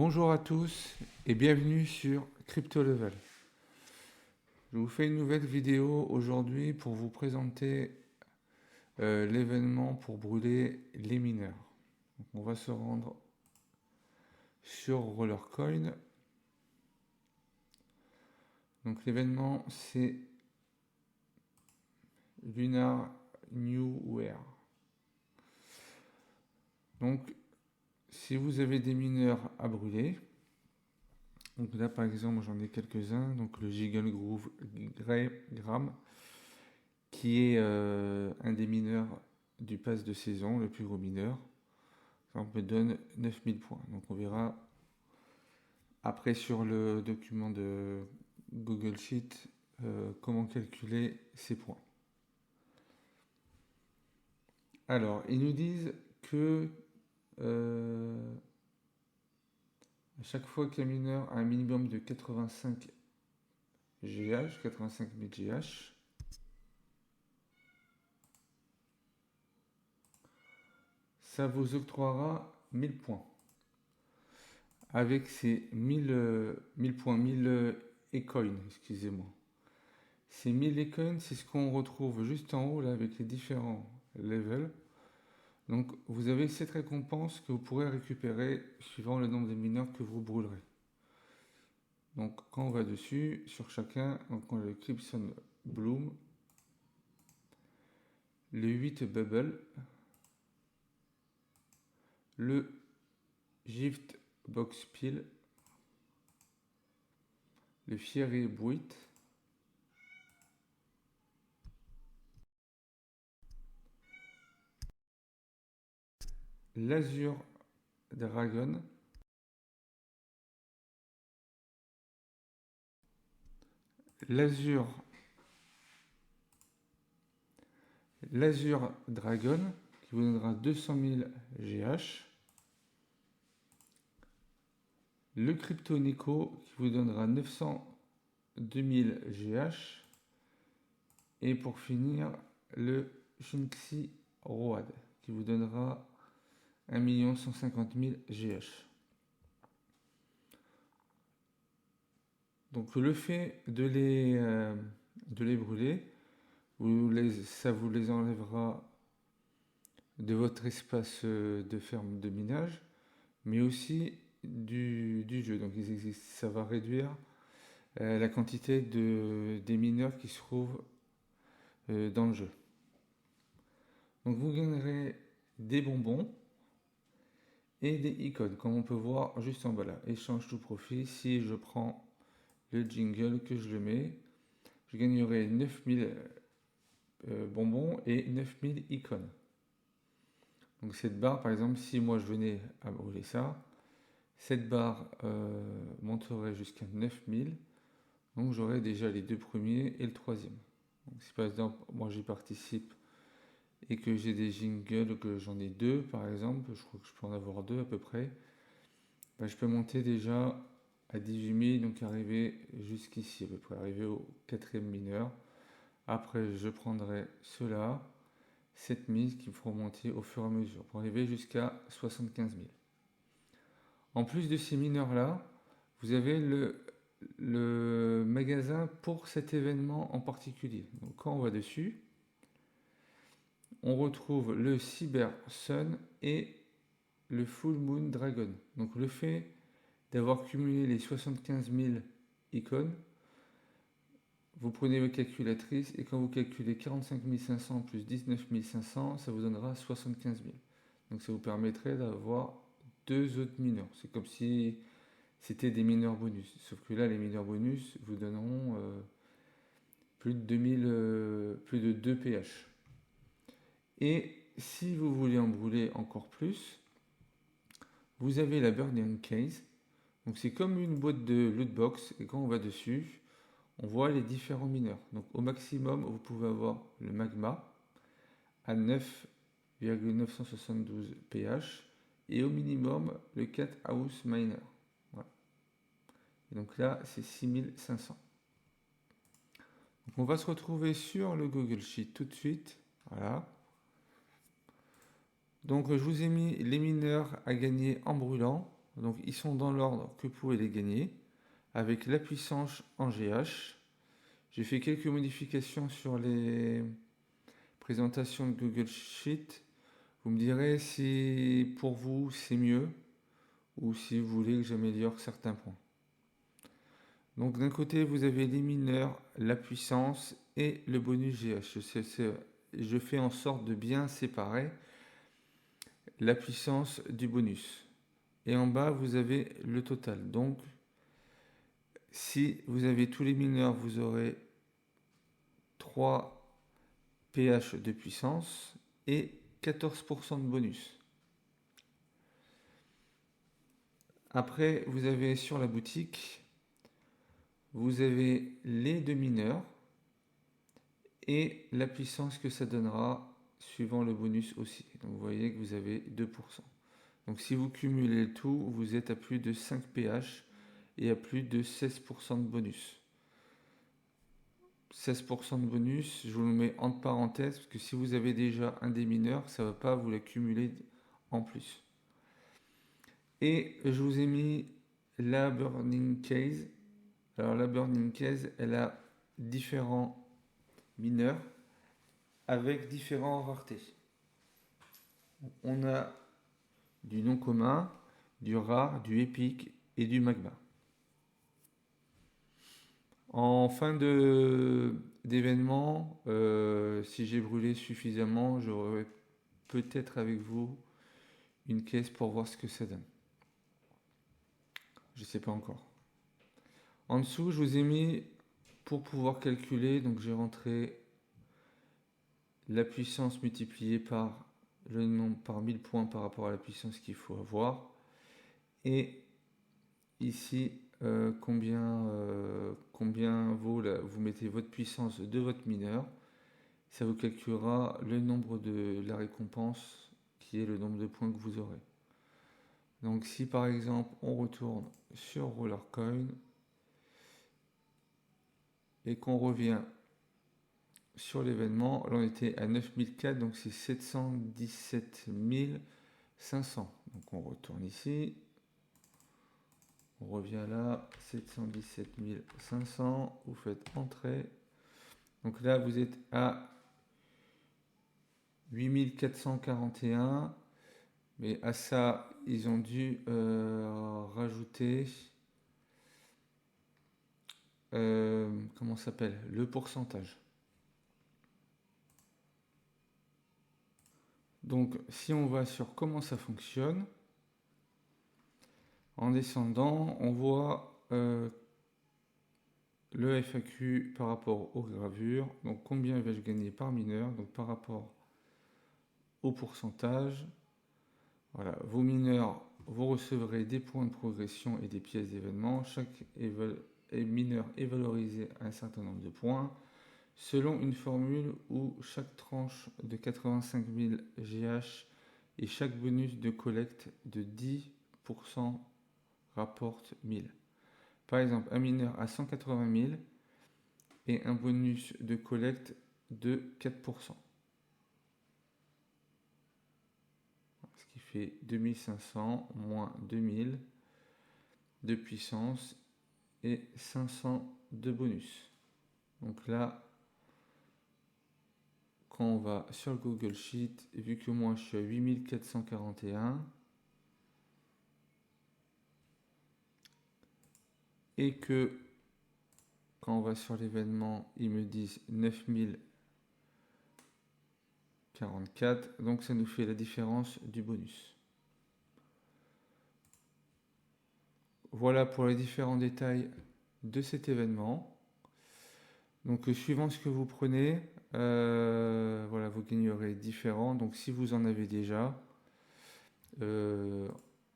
Bonjour à tous et bienvenue sur Crypto Level. Je vous fais une nouvelle vidéo aujourd'hui pour vous présenter l'événement pour brûler les mineurs. Donc on va se rendre sur Rollercoin. Donc l'événement c'est Lunar New Year. Donc si vous avez des mineurs à brûler, donc là par exemple j'en ai quelques-uns, donc le Jiggle Groove Gram qui est un des mineurs du pass de saison, le plus gros mineur. Ça me donne 9000 points. Donc on verra après sur le document de Google Sheet comment calculer ces points. Alors, ils nous disent que à chaque fois qu'un mineur a un minimum de 85 GH, 85 000 GH, ça vous octroiera 1000 points. Avec ces 1000 points, 1000 ecoins, excusez-moi. Ces 1000 ecoins, c'est ce qu'on retrouve juste en haut là avec les différents levels. Donc vous avez cette récompense que vous pourrez récupérer suivant le nombre de mineurs que vous brûlerez. Donc quand on va dessus, sur chacun, donc on a le Crimson Bloom, le 8 Bubble, le Gift Box Peel, le Fiery Buit, l'Azure Dragon, l'Azure Dragon qui vous donnera 200 000 GH, le Crypto Nico qui vous donnera 902 000 GH et pour finir le Shinxi Road qui vous donnera 1 150 000 GH. Donc le fait de les brûler, ça vous les enlèvera de votre espace de ferme de minage, mais aussi du jeu. Donc ça va réduire la quantité des mineurs qui se trouvent dans le jeu. Donc vous gagnerez des bonbons et des icônes, comme on peut voir juste en bas là. Échange tout profit, si je prends le jingle que je le mets, je gagnerai 9000 bonbons et 9000 icônes. Donc cette barre, par exemple, si moi je venais à brûler ça, cette barre monterait jusqu'à 9000. Donc j'aurai déjà les deux premiers et le troisième. Donc si par exemple moi j'y participe et que j'ai des jingles, que j'en ai deux par exemple, je crois que je peux en avoir deux à peu près, ben, je peux monter déjà à 18 000, donc arriver jusqu'ici à peu près, arriver au quatrième mineur. Après je prendrai ceux-là, 7000 qui me feront monter au fur et à mesure pour arriver jusqu'à 75 000. En plus de ces mineurs là, vous avez le magasin pour cet événement en particulier. Donc quand on va dessus, on retrouve le Cyber Sun et le Full Moon Dragon. Donc le fait d'avoir cumulé les 75 000 icônes, vous prenez votre calculatrice et quand vous calculez 45 500 plus 19 500, ça vous donnera 75 000. Donc ça vous permettrait d'avoir deux autres mineurs. C'est comme si c'était des mineurs bonus. Sauf que là, les mineurs bonus vous donneront plus de 2 pH. Et si vous voulez en brûler encore plus, vous avez la Burning Case. Donc c'est comme une boîte de loot box et quand on va dessus, on voit les différents mineurs. Donc au maximum, vous pouvez avoir le magma à 9,972 pH et au minimum le 4 house miner. Voilà. Et donc là, c'est 6500. Donc on va se retrouver sur le Google Sheet tout de suite. Voilà. Donc je vous ai mis les mineurs à gagner en brûlant. Donc ils sont dans l'ordre que vous pouvez les gagner, avec la puissance en GH. J'ai fait quelques modifications sur les présentations de Google Sheet. Vous me direz si pour vous c'est mieux ou si vous voulez que j'améliore certains points. Donc d'un côté vous avez les mineurs, la puissance et le bonus GH. Je fais en sorte de bien séparer la puissance du bonus. Et en bas vous avez le total. Donc si vous avez tous les mineurs, vous aurez 3 pH de puissance et 14% de bonus. Après, vous avez sur la boutique, vous avez les deux mineurs et la puissance que ça donnera suivant le bonus aussi. Donc vous voyez que vous avez 2%. Donc si vous cumulez le tout, vous êtes à plus de 5 pH et à plus de 16% de bonus. 16% de bonus, je vous le mets entre parenthèses, parce que si vous avez déjà un des mineurs, ça ne va pas vous l'accumuler en plus. Et je vous ai mis la Burning Case. Alors la Burning Case, elle a différents mineurs avec différentes raretés. On a du non commun, du rare, du épique et du magma. En fin d'événement, si j'ai brûlé suffisamment, j'aurai peut-être avec vous une caisse pour voir ce que ça donne. Je ne sais pas encore. En dessous, je vous ai mis pour pouvoir calculer, donc j'ai rentré la puissance multipliée par le nombre par 1000 points par rapport à la puissance qu'il faut avoir. Et ici, combien vaut vous mettez votre puissance de votre mineur. Ça vous calculera le nombre de la récompense qui est le nombre de points que vous aurez. Donc si par exemple on retourne sur Rollercoin et qu'on revient sur l'événement, là on était à 9004, donc c'est 717 500. Donc on retourne ici, on revient là, 717 500, vous faites entrée. Donc là vous êtes à 8441, mais à ça ils ont dû rajouter comment ça s'appelle, le pourcentage. Donc si on va sur comment ça fonctionne, en descendant on voit le FAQ par rapport aux gravures, donc combien vais-je gagner par mineur, donc par rapport au pourcentage. Voilà, vos mineurs, vous recevrez des points de progression et des pièces d'événement. Chaque mineur est valorisé à un certain nombre de points selon une formule où chaque tranche de 85 000 GH et chaque bonus de collecte de 10% rapporte 1000. Par exemple, un mineur à 180 000 et un bonus de collecte de 4%. Ce qui fait 2500 moins 2000 de puissance et 500 de bonus. Donc là, quand on va sur le Google Sheet, vu que moi je suis à 8441 et que quand on va sur l'événement, ils me disent 9044, donc ça nous fait la différence du bonus. Voilà pour les différents détails de cet événement. Donc suivant ce que vous prenez, voilà, vous gagnerez différents. Donc si vous en avez déjà,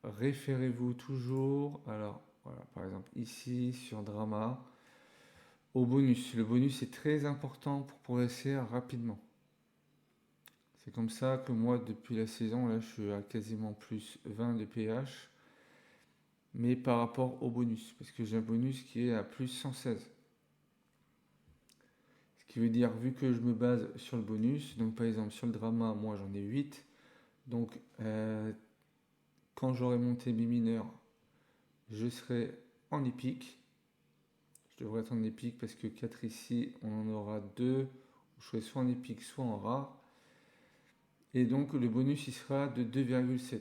référez-vous toujours. Alors voilà, par exemple ici sur Drama, au bonus. Le bonus est très important pour progresser rapidement. C'est comme ça que moi, depuis la saison, là, je suis à quasiment plus 20 de pH, mais par rapport au bonus, parce que j'ai un bonus qui est à plus 116. Ce qui veut dire, vu que je me base sur le bonus, donc par exemple sur le Drama, moi j'en ai 8, donc quand j'aurai monté mes mineurs je serai en épique. Je devrais être en épique parce que 4 ici, on en aura 2. Je serai soit en épique, soit en rare. Et donc le bonus, il sera de 2,7.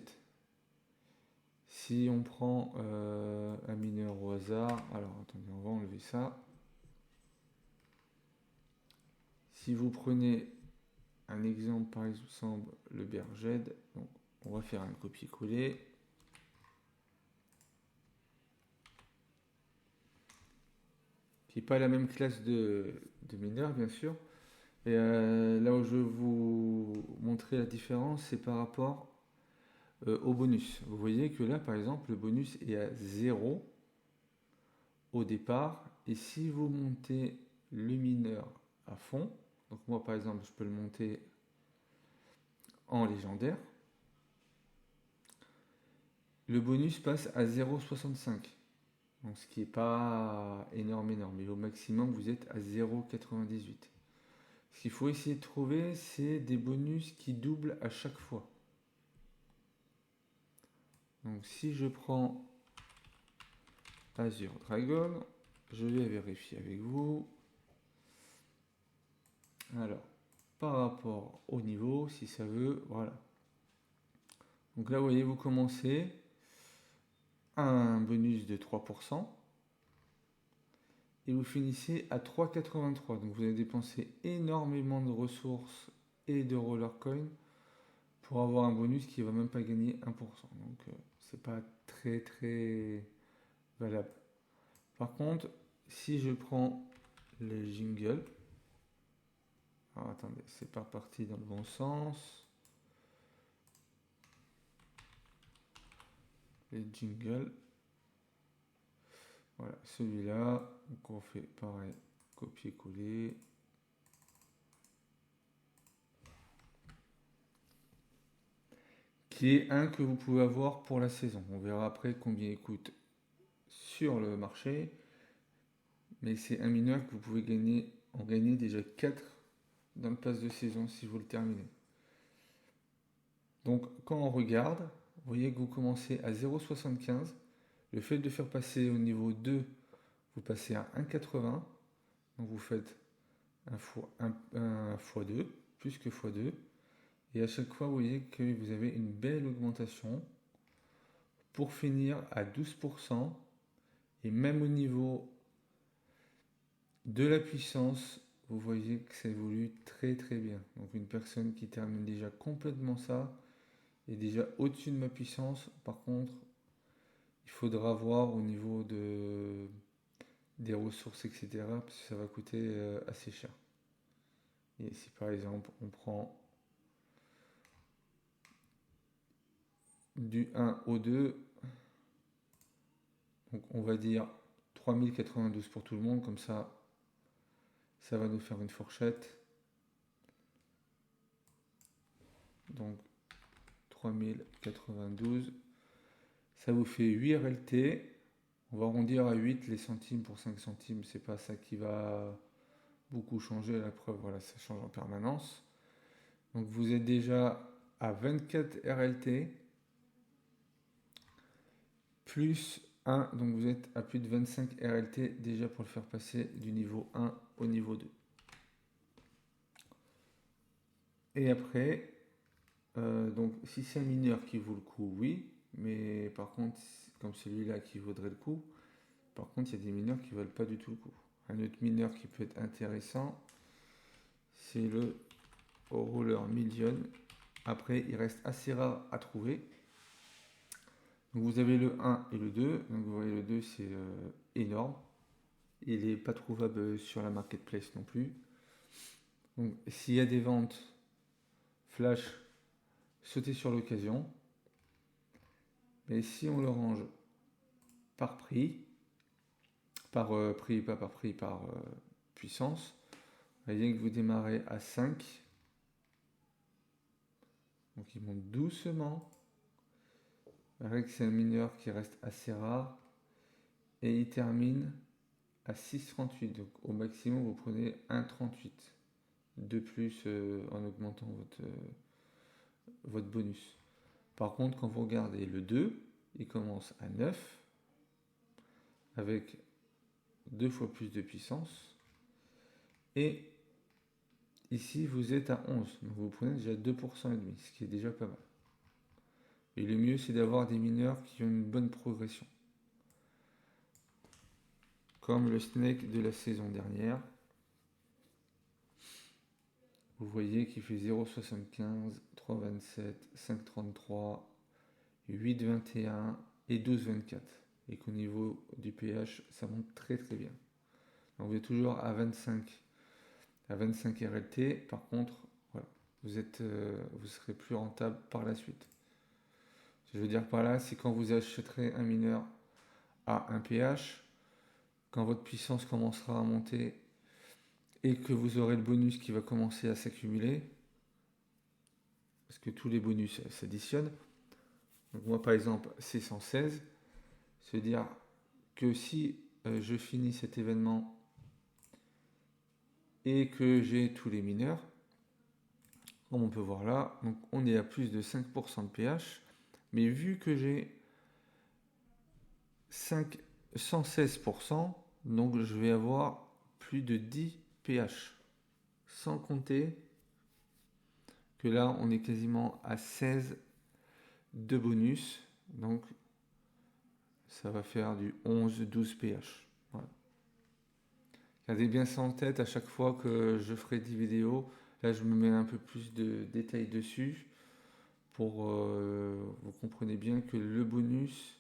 Si on prend un mineur au hasard, alors attendez, on va enlever ça. Si vous prenez un exemple, par exemple le Berged, donc on va faire un copier-coller. Qui n'est pas la même classe de mineur, bien sûr. Et là où je vais vous montrer la différence, c'est par rapport au bonus. Vous voyez que là, par exemple, le bonus est à 0 au départ. Et si vous montez le mineur à fond, donc moi, par exemple, je peux le monter en légendaire, le bonus passe à 0,65. Donc, ce qui n'est pas énorme. Mais au maximum, vous êtes à 0,98. Ce qu'il faut essayer de trouver, c'est des bonus qui doublent à chaque fois. Donc si je prends Azure Dragon, je vais vérifier avec vous. Alors, par rapport au niveau, si ça veut, voilà. Donc là, vous voyez, vous commencez à un bonus de 3%. Et vous finissez à 3,83. Donc vous avez dépensé énormément de ressources et de roller coin pour avoir un bonus qui ne va même pas gagner 1%. Donc c'est pas très valable. Par contre, si je prends les jingles, alors attendez, c'est pas parti dans le bon sens. Les jingles, voilà, celui-là, donc on fait pareil, copier-coller. Qui est un que vous pouvez avoir pour la saison. On verra après combien il coûte sur le marché. Mais c'est un mineur que vous pouvez en gagner déjà 4 dans le pass de saison si vous le terminez. Donc quand on regarde, vous voyez que vous commencez à 0,75. Le fait de faire passer au niveau 2, vous passez à 1,80. Donc vous faites un fois 2, plus que fois 2. Et à chaque fois, vous voyez que vous avez une belle augmentation pour finir à 12%. Et même au niveau de la puissance, vous voyez que ça évolue très bien. Donc une personne qui termine déjà complètement ça est déjà au-dessus de ma puissance. Par contre, il faudra voir au niveau des ressources, etc. Parce que ça va coûter assez cher. Et si par exemple on prend du 1 au 2, donc on va dire 3092 pour tout le monde, comme ça va nous faire une fourchette. Donc 3092, ça vous fait 8 RLT. On va arrondir à 8 les centimes pour 5 centimes, c'est pas ça qui va beaucoup changer, la preuve, voilà, ça change en permanence. Donc vous êtes déjà à 24 RLT, plus 1, donc vous êtes à plus de 25 RLT déjà pour le faire passer du niveau 1 au niveau 2. Et après, donc si c'est un mineur qui vaut le coup, oui, mais par contre, comme celui-là qui vaudrait le coup, par contre, il y a des mineurs qui ne valent pas du tout le coup. Un autre mineur qui peut être intéressant, c'est le Roller Million. Après, il reste assez rare à trouver. Donc vous avez le 1 et le 2. Donc vous voyez le 2, c'est énorme. Il n'est pas trouvable sur la marketplace non plus. Donc s'il y a des ventes flash, sautez sur l'occasion. Mais si on le range par prix, par prix, pas par prix, par puissance, vous voyez que vous démarrez à 5. Donc il monte doucement. Avec c'est un mineur qui reste assez rare. Et il termine à 6,38. Donc au maximum, vous prenez 1,38 de plus en augmentant votre bonus. Par contre, quand vous regardez le 2, il commence à 9. avec 2 fois plus de puissance. Et ici, vous êtes à 11. Donc vous prenez déjà 2% et demi, ce qui est déjà pas mal. Et le mieux, c'est d'avoir des mineurs qui ont une bonne progression. Comme le Snake de la saison dernière. Vous voyez qu'il fait 0,75, 3,27, 5,33, 8,21 et 12,24. Et qu'au niveau du pH, ça monte très très bien. Donc vous êtes toujours à 25 RLT. Par contre, voilà, vous serez plus rentable par la suite. Ce que je veux dire par là, c'est quand vous achèterez un mineur à un pH, quand votre puissance commencera à monter et que vous aurez le bonus qui va commencer à s'accumuler, parce que tous les bonus s'additionnent. Donc moi par exemple c'est 116, se dire que si je finis cet événement et que j'ai tous les mineurs, comme on peut voir là, donc on est à plus de 5% de pH, mais vu que j'ai 116%, donc je vais avoir plus de 10 pH, sans compter que là on est quasiment à 16 de bonus, donc ça va faire du 11-12 pH. Voilà. Gardez bien ça en tête à chaque fois que je ferai 10 vidéos. Là je me mets un peu plus de détails dessus pour vous comprenez bien que le bonus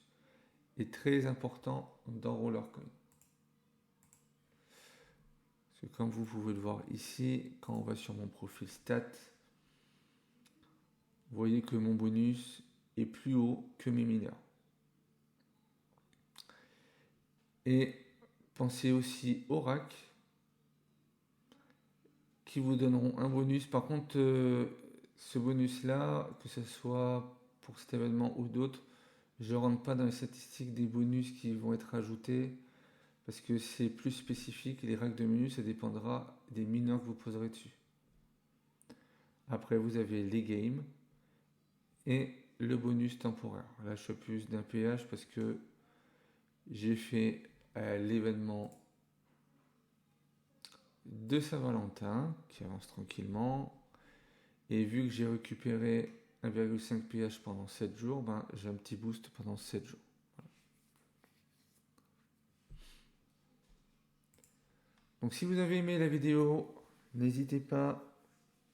est très important dans Rollercoin. Parce que comme vous pouvez le voir ici, quand on va sur mon profil stats, vous voyez que mon bonus est plus haut que mes mineurs. Et pensez aussi aux racks qui vous donneront un bonus. Par contre, ce bonus-là, que ce soit pour cet événement ou d'autres, je ne rentre pas dans les statistiques des bonus qui vont être ajoutés parce que c'est plus spécifique. Les racks de menus, ça dépendra des mineurs que vous poserez dessus. Après, vous avez les games et le bonus temporaire. Là, je suis plus d'un pH parce que j'ai fait l'événement de Saint-Valentin qui avance tranquillement. Et vu que j'ai récupéré 1,5 pH pendant 7 jours, ben, j'ai un petit boost pendant 7 jours. Voilà. Donc si vous avez aimé la vidéo, n'hésitez pas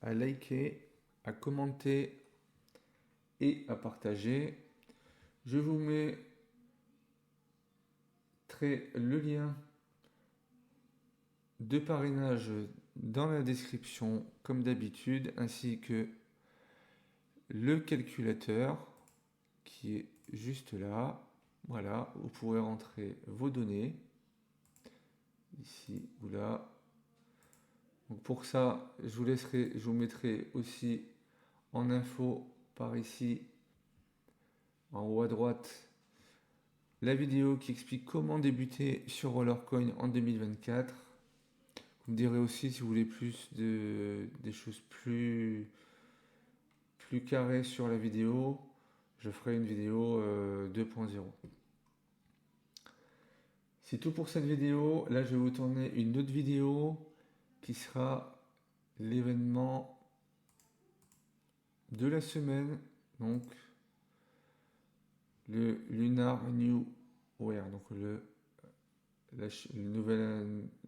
à liker, à commenter et à partager. Je vous mettrai le lien de parrainage dans la description comme d'habitude, ainsi que le calculateur qui est juste là. Voilà, vous pourrez rentrer vos données ici ou là. Donc pour ça, je vous mettrai aussi en info par ici en haut à droite la vidéo qui explique comment débuter sur Rollercoin en 2024. Vous me direz aussi si vous voulez des choses plus carrées sur la vidéo. Je ferai une vidéo 2.0. C'est tout pour cette vidéo. Là, je vais vous tourner une autre vidéo qui sera l'événement de la semaine. Donc, le Lunar New Year, donc le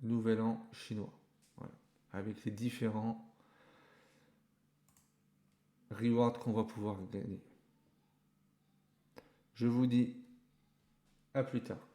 nouvel an chinois. Voilà. Avec les différents rewards qu'on va pouvoir gagner. Je vous dis à plus tard.